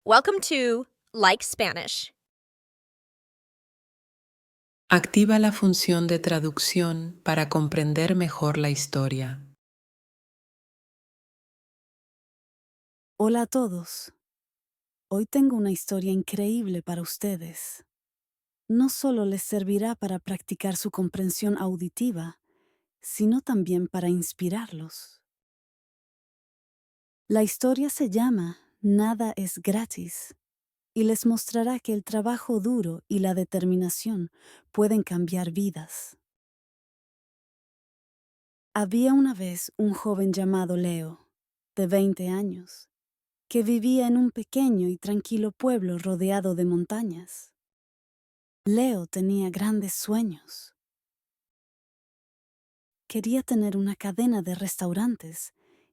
Welcome to Like Spanish. Activa la función de traducción para comprender mejor la historia. Hola a todos. Hoy tengo una historia increíble para ustedes. No solo les servirá para practicar su comprensión auditiva, sino también para inspirarlos. La historia se llama Nada es gratis y les mostrará que el trabajo duro y la determinación pueden cambiar vidas. Había una vez un joven llamado Leo, de 20 años, que vivía en un pequeño y tranquilo pueblo rodeado de montañas. Leo tenía grandes sueños. Quería tener una cadena de restaurantes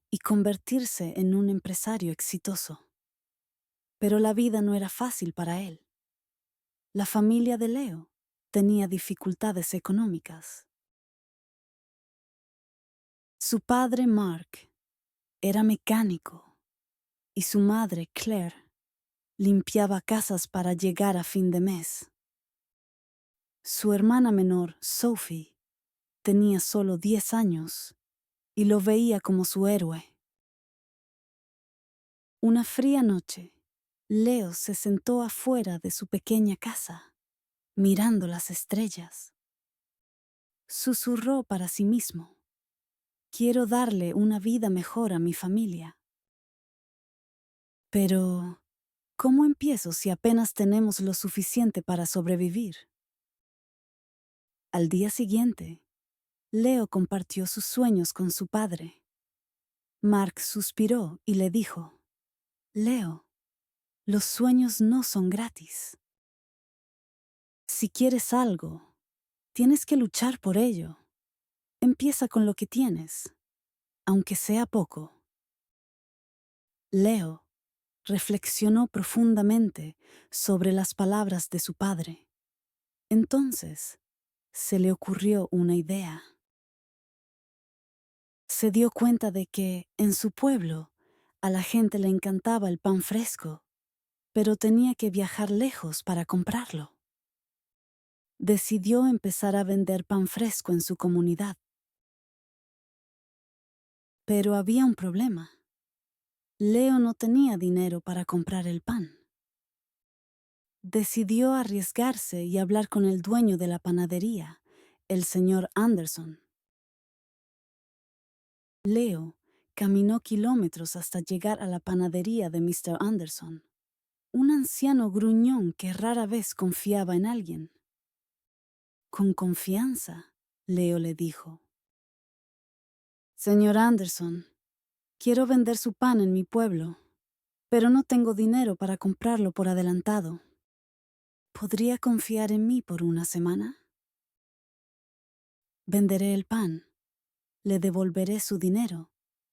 y convertirse en un empresario exitoso. Pero la vida no era fácil para él. La familia de Leo tenía dificultades económicas. Su padre, Mark, era mecánico y su madre, Claire, limpiaba casas para llegar a fin de mes. Su hermana menor, Sophie, tenía solo 10 años y lo veía como su héroe. Una fría noche, Leo se sentó afuera de su pequeña casa, mirando las estrellas. Susurró para sí mismo: quiero darle una vida mejor a mi familia. Pero, ¿cómo empiezo si apenas tenemos lo suficiente para sobrevivir? Al día siguiente, Leo compartió sus sueños con su padre. Mark suspiró y le dijo: Leo, los sueños no son gratis. Si quieres algo, tienes que luchar por ello. Empieza con lo que tienes, aunque sea poco. Leo reflexionó profundamente sobre las palabras de su padre. Entonces, se le ocurrió una idea. Se dio cuenta de que, en su pueblo, a la gente le encantaba el pan fresco, pero tenía que viajar lejos para comprarlo. Decidió empezar a vender pan fresco en su comunidad. Pero había un problema. Leo no tenía dinero para comprar el pan. Decidió arriesgarse y hablar con el dueño de la panadería, el señor Anderson. Leo caminó kilómetros hasta llegar a la panadería de Mr. Anderson, un anciano gruñón que rara vez confiaba en alguien. Con confianza, Leo le dijo: Señor Anderson, quiero vender su pan en mi pueblo, pero no tengo dinero para comprarlo por adelantado. ¿Podría confiar en mí por una semana? Venderé el pan, le devolveré su dinero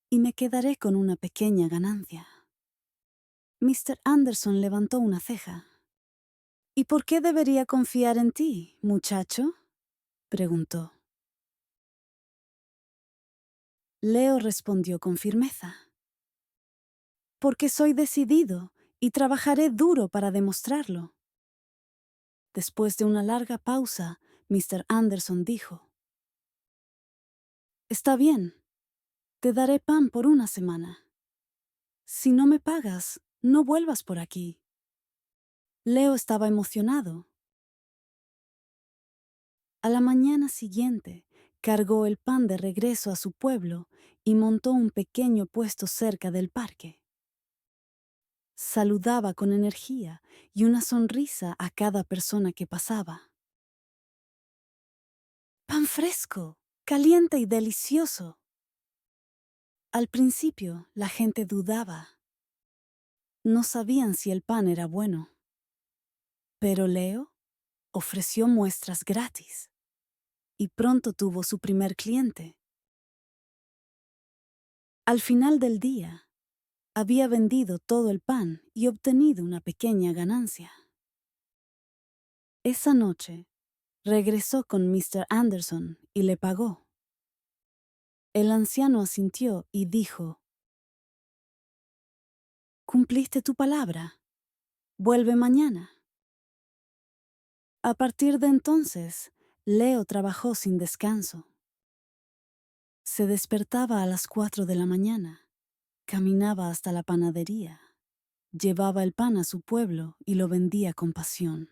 y me quedaré con una pequeña ganancia. Mr. Anderson levantó una ceja. ¿Y por qué debería confiar en ti, muchacho?, preguntó. Leo respondió con firmeza: porque soy decidido y trabajaré duro para demostrarlo. Después de una larga pausa, Mr. Anderson dijo: está bien, te daré pan por una semana. Si no me pagas, no vuelvas por aquí. Leo estaba emocionado. A la mañana siguiente, cargó el pan de regreso a su pueblo y montó un pequeño puesto cerca del parque. Saludaba con energía y una sonrisa a cada persona que pasaba. ¡Pan fresco, caliente y delicioso! Al principio, la gente dudaba. No sabían si el pan era bueno. Pero Leo ofreció muestras gratis y pronto tuvo su primer cliente. Al final del día, había vendido todo el pan y obtenido una pequeña ganancia. Esa noche, regresó con Mr. Anderson y le pagó. El anciano asintió y dijo: cumpliste tu palabra. Vuelve mañana. A partir de entonces, Leo trabajó sin descanso. Se despertaba a las 4 de la mañana, caminaba hasta la panadería, llevaba el pan a su pueblo y lo vendía con pasión.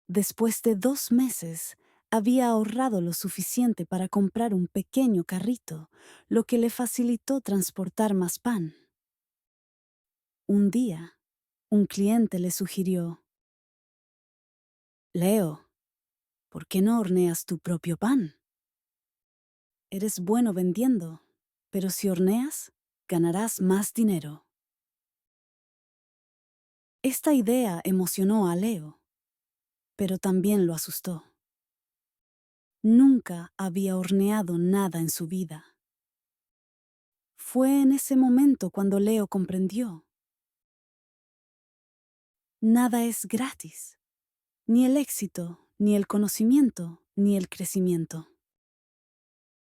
Después de 2 meses, había ahorrado lo suficiente para comprar un pequeño carrito, lo que le facilitó transportar más pan. Un día, un cliente le sugirió: Leo, ¿por qué no horneas tu propio pan? Eres bueno vendiendo, pero si horneas, ganarás más dinero. Esta idea emocionó a Leo, pero también lo asustó. Nunca había horneado nada en su vida. Fue en ese momento cuando Leo comprendió: nada es gratis, ni el éxito, ni el conocimiento, ni el crecimiento.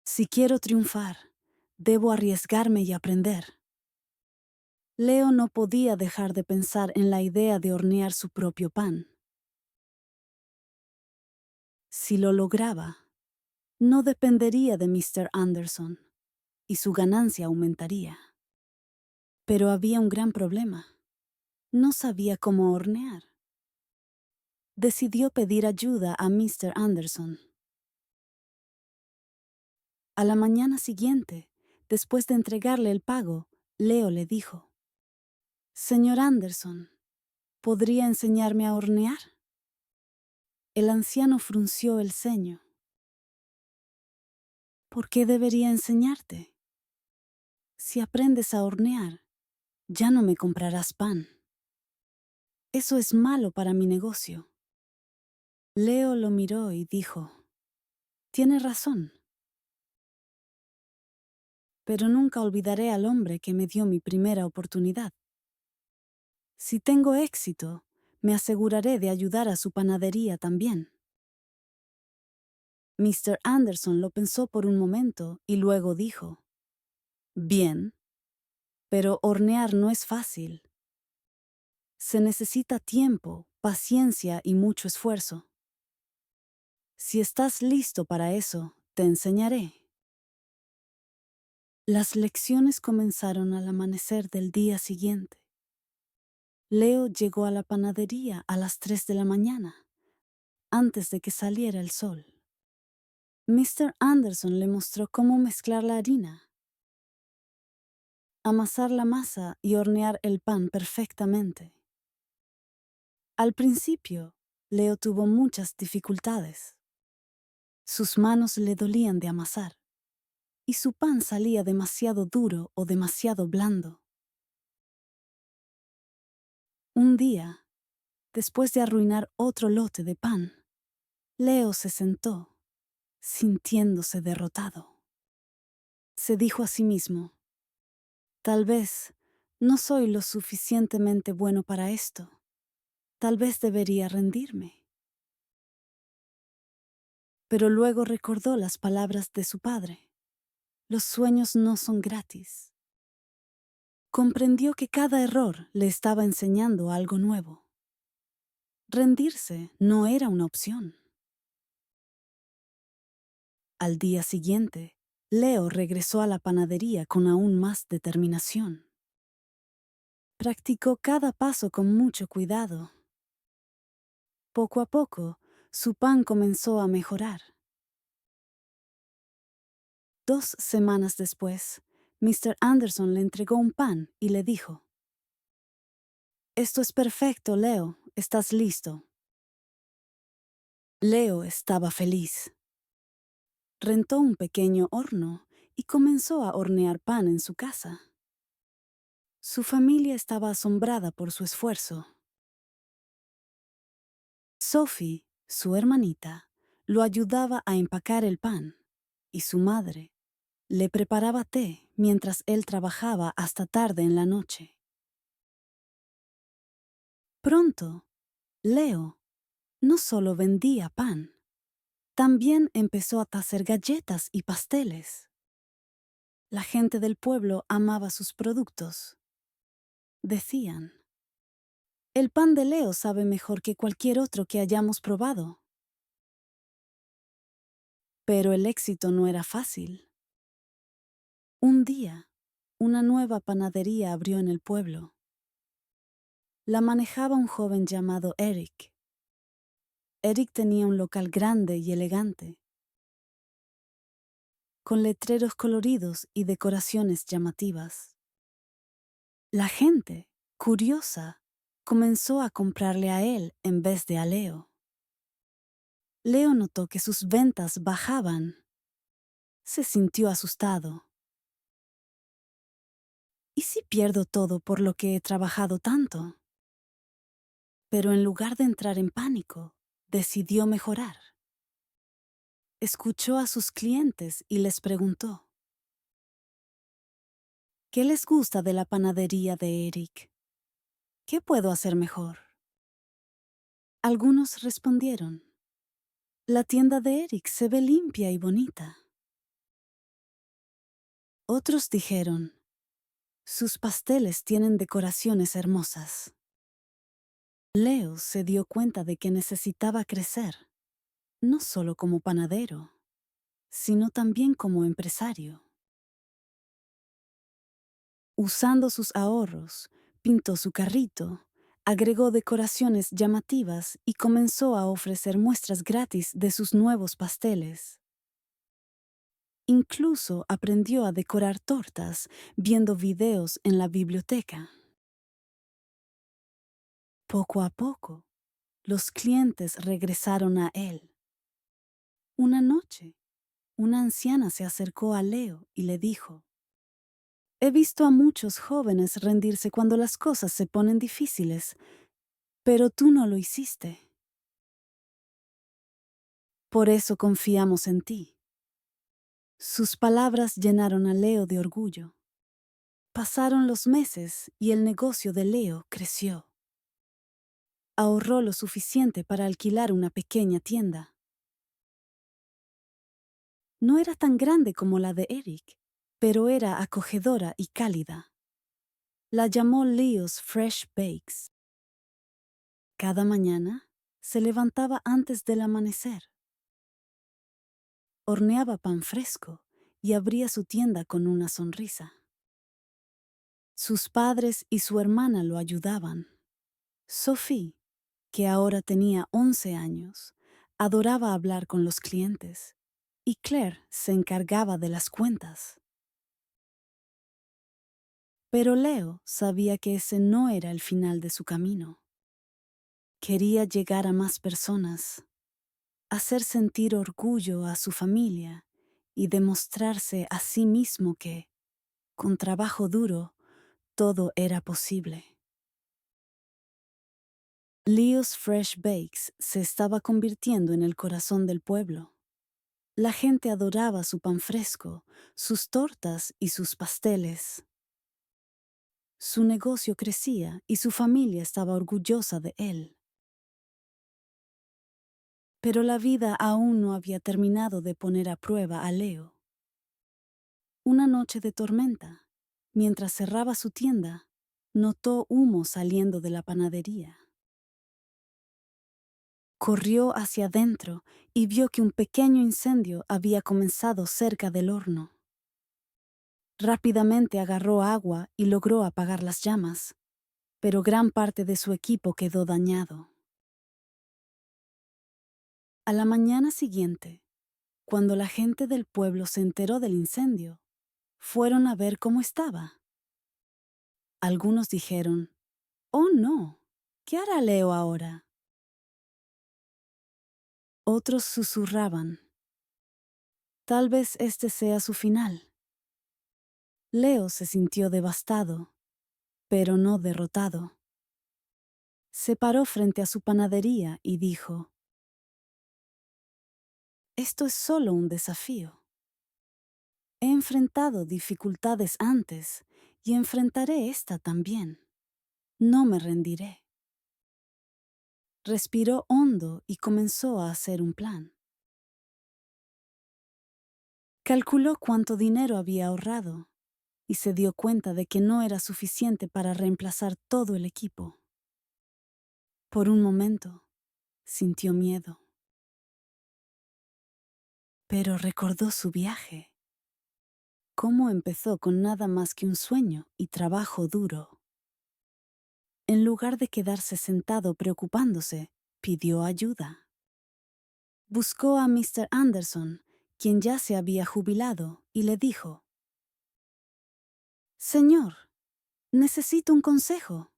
Si quiero triunfar, debo arriesgarme y aprender. Leo no podía dejar de pensar en la idea de hornear su propio pan. Si lo lograba, no dependería de Mr. Anderson y su ganancia aumentaría. Pero había un gran problema. No sabía cómo hornear. Decidió pedir ayuda a Mr. Anderson. A la mañana siguiente, después de entregarle el pago, Leo le dijo: Señor Anderson, ¿podría enseñarme a hornear? El anciano frunció el ceño. ¿Por qué debería enseñarte? Si aprendes a hornear, ya no me comprarás pan. Eso es malo para mi negocio. Leo lo miró y dijo: Tienes razón. Pero nunca olvidaré al hombre que me dio mi primera oportunidad. Si tengo éxito, me aseguraré de ayudar a su panadería también. Mr. Anderson lo pensó por un momento y luego dijo: Bien, pero hornear no es fácil. Se necesita tiempo, paciencia y mucho esfuerzo. Si estás listo para eso, te enseñaré. Las lecciones comenzaron al amanecer del día siguiente. Leo llegó a la panadería a las 3 de la mañana, antes de que saliera el sol. Mr. Anderson le mostró cómo mezclar la harina, amasar la masa y hornear el pan perfectamente. Al principio, Leo tuvo muchas dificultades. Sus manos le dolían de amasar, y su pan salía demasiado duro o demasiado blando. Un día, después de arruinar otro lote de pan, Leo se sentó, sintiéndose derrotado. Se dijo a sí mismo: tal vez no soy lo suficientemente bueno para esto. Tal vez debería rendirme. Pero luego recordó las palabras de su padre: los sueños no son gratis. Comprendió que cada error le estaba enseñando algo nuevo. Rendirse no era una opción. Al día siguiente, Leo regresó a la panadería con aún más determinación. Practicó cada paso con mucho cuidado. Poco a poco, su pan comenzó a mejorar. 2 semanas después, Mr. Anderson le entregó un pan y le dijo: Esto es perfecto, Leo. ¿Estás listo? Leo estaba feliz. Rentó un pequeño horno y comenzó a hornear pan en su casa. Su familia estaba asombrada por su esfuerzo. Sophie, su hermanita, lo ayudaba a empacar el pan, y su madre le preparaba té mientras él trabajaba hasta tarde en la noche. Pronto, Leo no solo vendía pan, también empezó a hacer galletas y pasteles. La gente del pueblo amaba sus productos. Decían: El pan de Leo sabe mejor que cualquier otro que hayamos probado. Pero el éxito no era fácil. Un día, una nueva panadería abrió en el pueblo. La manejaba un joven llamado Eric. Eric tenía un local grande y elegante, con letreros coloridos y decoraciones llamativas. La gente, curiosa, comenzó a comprarle a él en vez de a Leo. Leo notó que sus ventas bajaban. Se sintió asustado. ¿Y si pierdo todo por lo que he trabajado tanto? Pero en lugar de entrar en pánico, decidió mejorar. Escuchó a sus clientes y les preguntó: ¿qué les gusta de la panadería de Eric? ¿Qué puedo hacer mejor? Algunos respondieron: la tienda de Eric se ve limpia y bonita. Otros dijeron: sus pasteles tienen decoraciones hermosas. Leo se dio cuenta de que necesitaba crecer, no solo como panadero, sino también como empresario. Usando sus ahorros, pintó su carrito, agregó decoraciones llamativas y comenzó a ofrecer muestras gratis de sus nuevos pasteles. Incluso aprendió a decorar tortas viendo videos en la biblioteca. Poco a poco, los clientes regresaron a él. Una noche, una anciana se acercó a Leo y le dijo: he visto a muchos jóvenes rendirse cuando las cosas se ponen difíciles, pero tú no lo hiciste. Por eso confiamos en ti. Sus palabras llenaron a Leo de orgullo. Pasaron los meses y el negocio de Leo creció. Ahorró lo suficiente para alquilar una pequeña tienda. No era tan grande como la de Eric, pero era acogedora y cálida. La llamó Leo's Fresh Bakes. Cada mañana se levantaba antes del amanecer. Horneaba pan fresco y abría su tienda con una sonrisa. Sus padres y su hermana lo ayudaban. Sophie, que ahora tenía 11 años, adoraba hablar con los clientes, y Claire se encargaba de las cuentas. Pero Leo sabía que ese no era el final de su camino. Quería llegar a más personas, hacer sentir orgullo a su familia y demostrarse a sí mismo que, con trabajo duro, todo era posible. Leo's Fresh Bakes se estaba convirtiendo en el corazón del pueblo. La gente adoraba su pan fresco, sus tortas y sus pasteles. Su negocio crecía y su familia estaba orgullosa de él. Pero la vida aún no había terminado de poner a prueba a Leo. Una noche de tormenta, mientras cerraba su tienda, notó humo saliendo de la panadería. Corrió hacia adentro y vio que un pequeño incendio había comenzado cerca del horno. Rápidamente agarró agua y logró apagar las llamas, pero gran parte de su equipo quedó dañado. A la mañana siguiente, cuando la gente del pueblo se enteró del incendio, fueron a ver cómo estaba. Algunos dijeron: «Oh no, ¿qué hará Leo ahora?». Otros susurraban: «Tal vez este sea su final». Leo se sintió devastado, pero no derrotado. Se paró frente a su panadería y dijo: «Esto es solo un desafío. He enfrentado dificultades antes y enfrentaré esta también. No me rendiré». Respiró hondo y comenzó a hacer un plan. Calculó cuánto dinero había ahorrado y se dio cuenta de que no era suficiente para reemplazar todo el equipo. Por un momento, sintió miedo. Pero recordó su viaje. Cómo empezó con nada más que un sueño y trabajo duro. En lugar de quedarse sentado preocupándose, pidió ayuda. Buscó a Mr. Anderson, quien ya se había jubilado, y le dijo: «Señor, necesito un consejo.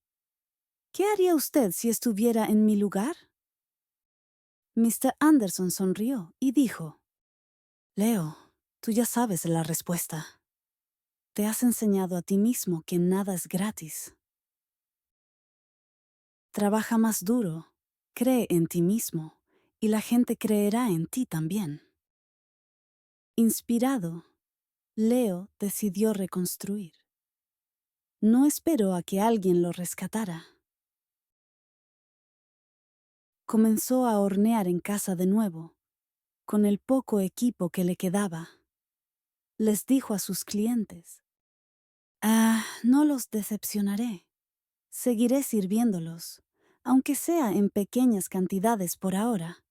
¿Qué haría usted si estuviera en mi lugar?» Mr. Anderson sonrió y dijo: «Leo, tú ya sabes la respuesta. Te has enseñado a ti mismo que nada es gratis. Trabaja más duro, cree en ti mismo, y la gente creerá en ti también». Inspirado, Leo decidió reconstruir. No esperó a que alguien lo rescatara. Comenzó a hornear en casa de nuevo, con el poco equipo que le quedaba. Les dijo a sus clientes: no los decepcionaré. Seguiré sirviéndolos, aunque sea en pequeñas cantidades por ahora».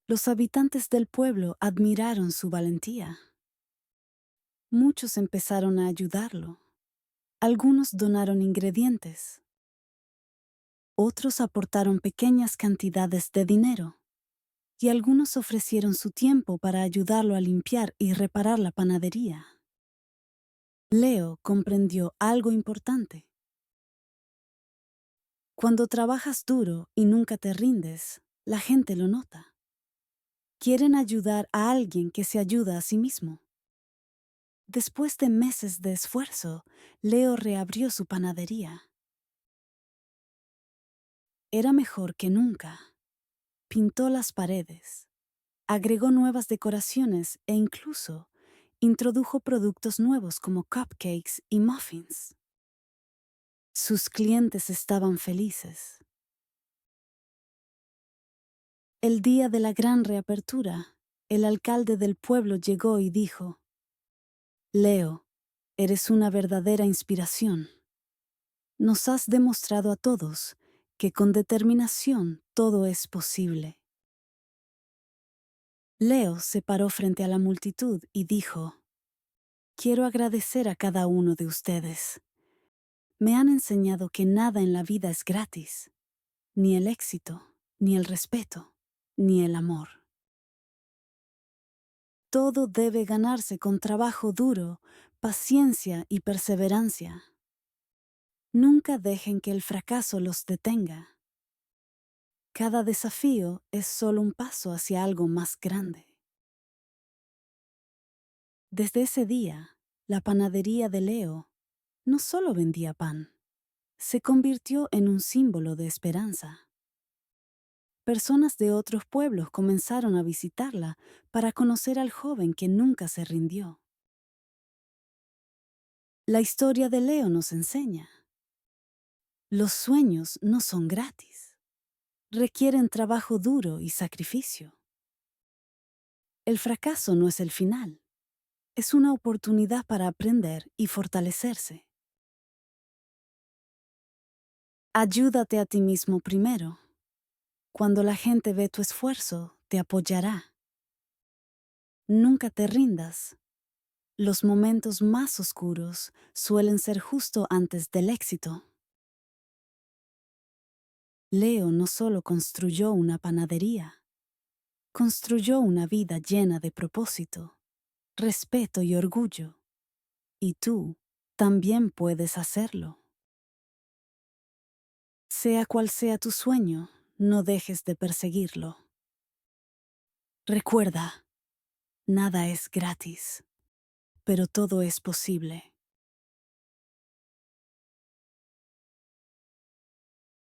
Los habitantes del pueblo admiraron su valentía. Muchos empezaron a ayudarlo. Algunos donaron ingredientes. Otros aportaron pequeñas cantidades de dinero. Y algunos ofrecieron su tiempo para ayudarlo a limpiar y reparar la panadería. Leo comprendió algo importante. Cuando trabajas duro y nunca te rindes, la gente lo nota. Quieren ayudar a alguien que se ayuda a sí mismo. Después de meses de esfuerzo, Leo reabrió su panadería. Era mejor que nunca. Pintó las paredes, agregó nuevas decoraciones e incluso introdujo productos nuevos como cupcakes y muffins. Sus clientes estaban felices. El día de la gran reapertura, el alcalde del pueblo llegó y dijo: «Leo, eres una verdadera inspiración. Nos has demostrado a todos que con determinación todo es posible». Leo se paró frente a la multitud y dijo: «Quiero agradecer a cada uno de ustedes. Me han enseñado que nada en la vida es gratis, ni el éxito, ni el respeto, ni el amor. Todo debe ganarse con trabajo duro, paciencia y perseverancia. Nunca dejen que el fracaso los detenga. Cada desafío es solo un paso hacia algo más grande». Desde ese día, la panadería de Leo no solo vendía pan, se convirtió en un símbolo de esperanza. Personas de otros pueblos comenzaron a visitarla para conocer al joven que nunca se rindió. La historia de Leo nos enseña: los sueños no son gratis. Requieren trabajo duro y sacrificio. El fracaso no es el final. Es una oportunidad para aprender y fortalecerse. Ayúdate a ti mismo primero. Cuando la gente ve tu esfuerzo, te apoyará. Nunca te rindas. Los momentos más oscuros suelen ser justo antes del éxito. Leo no solo construyó una panadería, construyó una vida llena de propósito, respeto y orgullo. Y tú también puedes hacerlo. Sea cual sea tu sueño, no dejes de perseguirlo. Recuerda, nada es gratis, pero todo es posible.